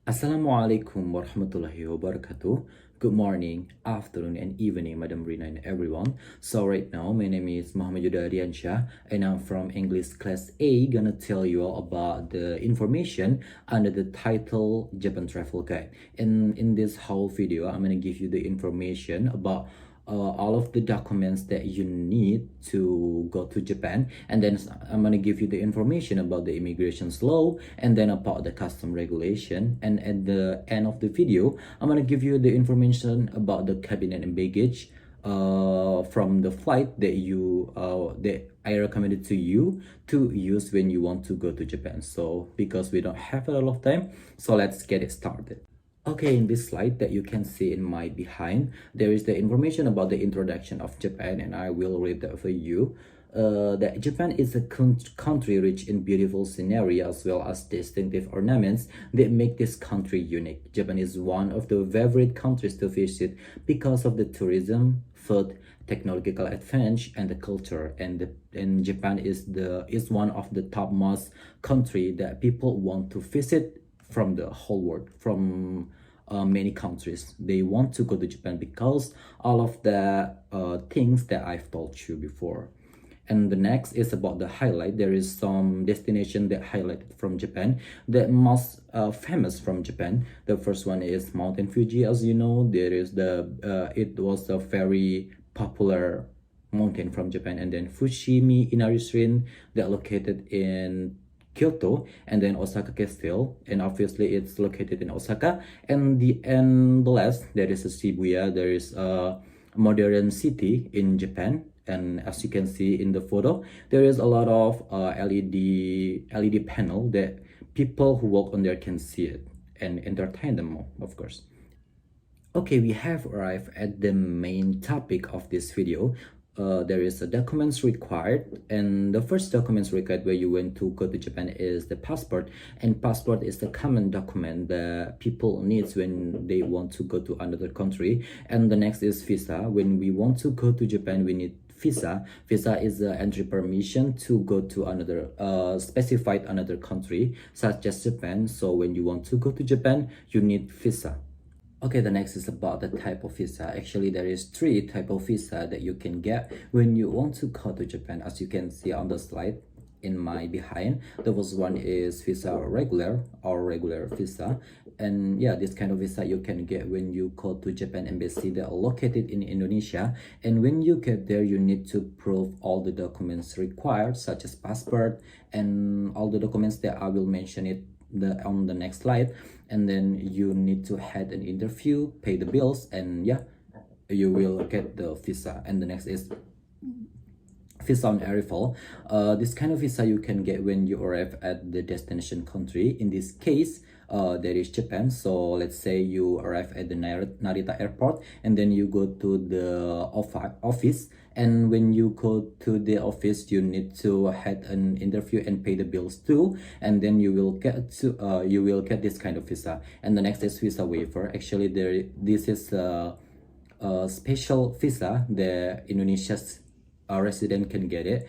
Assalamualaikum warahmatullahi wabarakatuh. Good morning, afternoon, and evening, Madam Rina and everyone. So right now, my name is Muhammad Yudha Ardiansyah, and I'm from English Class A. Gonna tell you all about the information under the title Japan Travel Guide. And in this whole video, I'm gonna give you the information about all of the documents that you need to go to Japan, and then I'm gonna give you the information about the immigration's law, and then about the custom regulation, and at the end of the video I'm gonna give you the information about the cabinet and baggage from the flight that I recommended to you to use when you want to go to Japan. So because we don't have a lot of time, so let's get it started. Okay, in this slide that you can see in my behind, there is the information about the introduction of Japan, and I will read that for you. That Japan is a country rich in beautiful scenery as well as distinctive ornaments that make this country unique. Japan is one of the favorite countries to visit because of the tourism, food, technological advance, and the culture. And Japan is one of the topmost country that people want to visit from the whole world, from many countries. They want to go to Japan because all of the things that I've told you before. And the next is about the highlight. There is some destination that highlighted from Japan, the most famous from Japan. The first one is Mountain Fuji. As you know, there is it was a very popular mountain from Japan. And then Fushimi Inari Shrine, that located in Kyoto, and then Osaka Castle, and obviously it's located in Osaka. And the last, there is a Shibuya. There is a modern city in Japan, and as you can see in the photo, there is a lot of LED panel that people who walk on there can see it and entertain them more, of course. Okay, we have arrived at the main topic of this video. There is a documents required, and the first documents required where you went to go to Japan is the passport. And passport is the common document that people needs when they want to go to another country. And the next is visa. When we want to go to Japan, we need visa. Visa is the entry permission to go to another specified another country such as Japan. So when you want to go to Japan, you need visa. Okay, the next is about the type of visa. Actually, there is 3 type of visa that you can get when you want to go to Japan. As you can see on the slide in my behind, the first one is visa regular or regular visa. And yeah, this kind of visa you can get when you go to Japan embassy that are located in Indonesia. And when you get there, you need to prove all the documents required, such as passport and all the documents that I will mention it on the next slide. And then you need to have an interview, pay the bills, and yeah, you will get the visa. And the next is visa on arrival. This kind of visa you can get when you arrive at the destination country. In this case, there is Japan. So let's say you arrive at the Narita airport, and then you go to the office. And when you go to the office, you need to have an interview and pay the bills too. And then you will get this kind of visa. And the next is visa waiver. Actually, this is a special visa that Indonesia's resident can get it.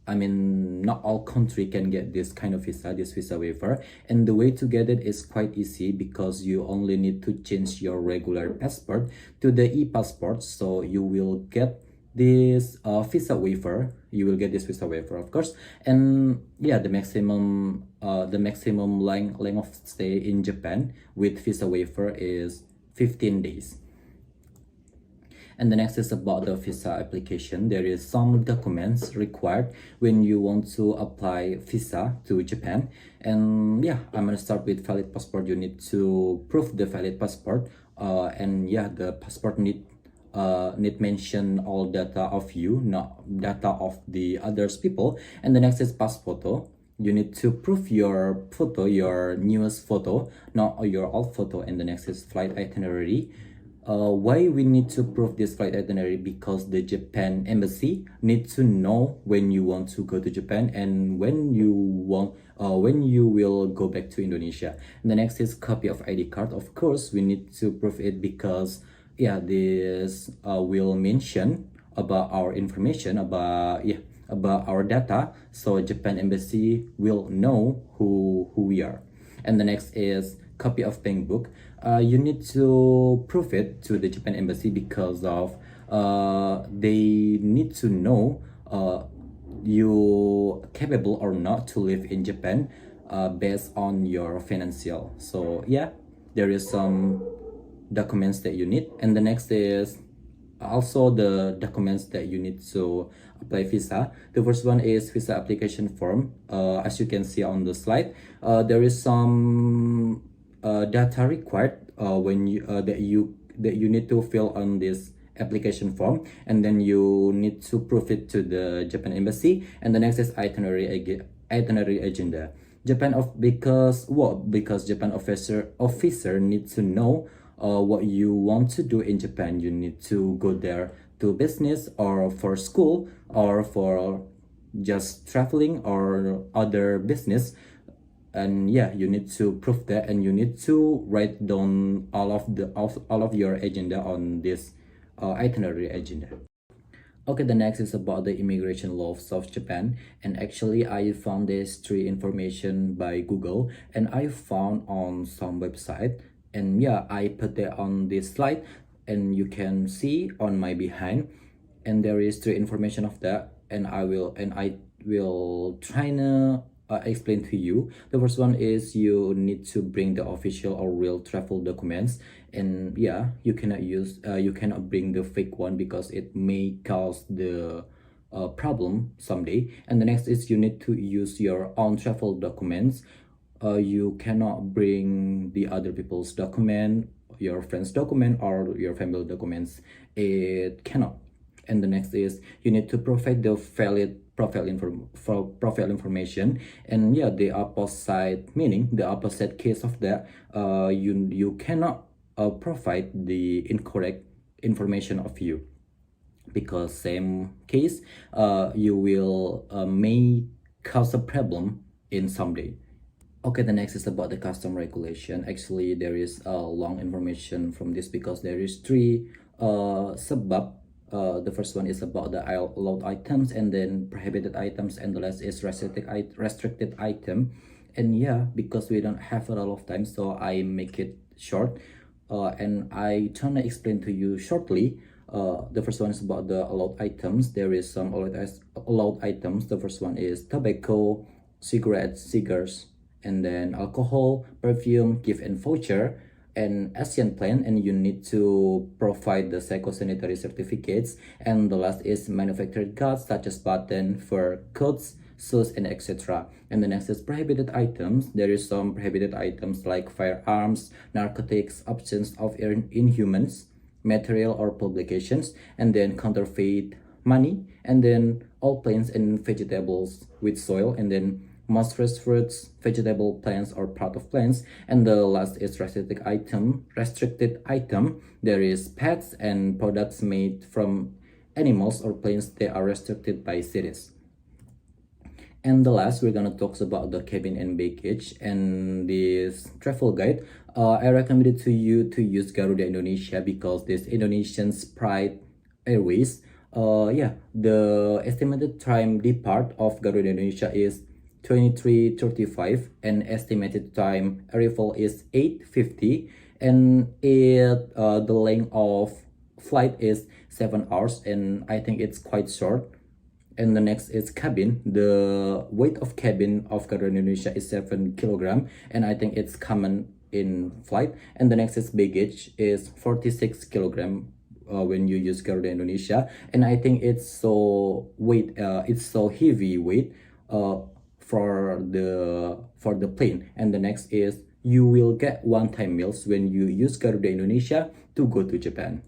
I mean, not all country can get this kind of visa, this visa waiver. And the way to get it is quite easy because you only need to change your regular passport to the e-passport. So you will get this visa waiver. You will get this visa waiver, of course. And yeah, the maximum length of stay in Japan with visa waiver is 15 days. And the next is about the visa application. There is some documents required when you want to apply visa to Japan. And yeah, I'm gonna start with valid passport. You need to prove the valid passport. And yeah, the passport need mention all data of you, not data of the others people. And the next is pass photo. You need to prove your photo, your newest photo, not your old photo. And the next is flight itinerary. Why we need to prove this flight itinerary? Because the Japan embassy needs to know when you want to go to Japan and when you will go back to Indonesia. And the next is copy of ID card. Of course, we need to prove it because yeah, this will mention about our information, about our data, so Japan embassy will know who we are. And the next is copy of bank book. You need to prove it to the Japan embassy because of they need to know you capable or not to live in Japan based on your financial. So yeah, there is some documents that you need. And the next is also the documents that you need to apply visa. The first one is visa application form. As you can see on the slide, there is some data required when you that you need to fill on this application form, and then you need to prove it to the Japan embassy. And the next is itinerary agenda. Japan of because what? Because Japan officer needs to know what you want to do in Japan. You need to go there to business or for school or for just traveling or other business. And yeah, you need to prove that, and you need to write down all of your agenda on this itinerary agenda. Okay, the next is about the immigration law of South Japan. And actually, I found this three information by Google, and I found on some website. And yeah, I put that on this slide, and you can see on my behind. And there is three information of that, and I will try to explain to you. The first one is you need to bring the official or real travel documents, and yeah, you cannot bring the fake one because it may cause the problem someday. And the next is you need to use your own travel documents. You cannot bring the other people's document, your friend's document, or your family documents. It cannot. And the next is you need to provide the valid profile information. And yeah, the opposite meaning, the opposite case of that, you cannot provide the incorrect information of you, because same case you will may cause a problem in someday. Okay, the next is about the custom regulation. Actually, there is a long information from this because there is three subbab. The first one is about the allowed items, and then prohibited items, and the last is restricted item. And yeah, because we don't have a lot of time, so I make it short, and I try to explain to you shortly. The first one is about the allowed items. There is some allowed items. The first one is tobacco, cigarettes, cigars, and then alcohol, perfume, gift and voucher, and Asian plan. And you need to provide the psychosanitary certificates. And the last is manufactured goods such as button, fur, coats, shoes, and etc. And the next is prohibited items. There is some prohibited items like firearms, narcotics, options of inhumans, material or publications, and then counterfeit money, and then all plants and vegetables with soil, and then most fresh fruits, vegetable plants or part of plants. And the last is restricted item. There is pets and products made from animals or plants that are restricted by cities. And the last, we're gonna talk about the cabin and baggage. And this travel guide, I recommend it to you to use Garuda Indonesia because this Indonesian's Pride Airways. Yeah, the estimated time depart of Garuda Indonesia is 23:35, and estimated time arrival is 8:50, and the length of flight is 7 hours, and I think it's quite short. And the next is cabin. The weight of cabin of Garuda Indonesia is 7 kilogram, and I think it's common in flight. And the next is baggage is 46 kilogram when you use Garuda Indonesia, and I think it's so heavy weight for the plane. And the next is you will get one-time meals when you use Garuda Indonesia to go to Japan.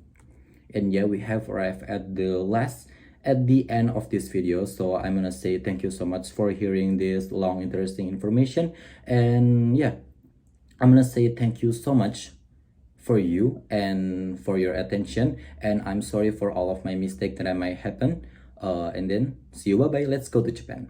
And yeah, we have arrived at the end of this video. So I'm gonna say thank you so much for hearing this long interesting information. And yeah, I'm gonna say thank you so much for you and for your attention, and I'm sorry for all of my mistakes that might happen. And then see you, bye bye. Let's go to Japan.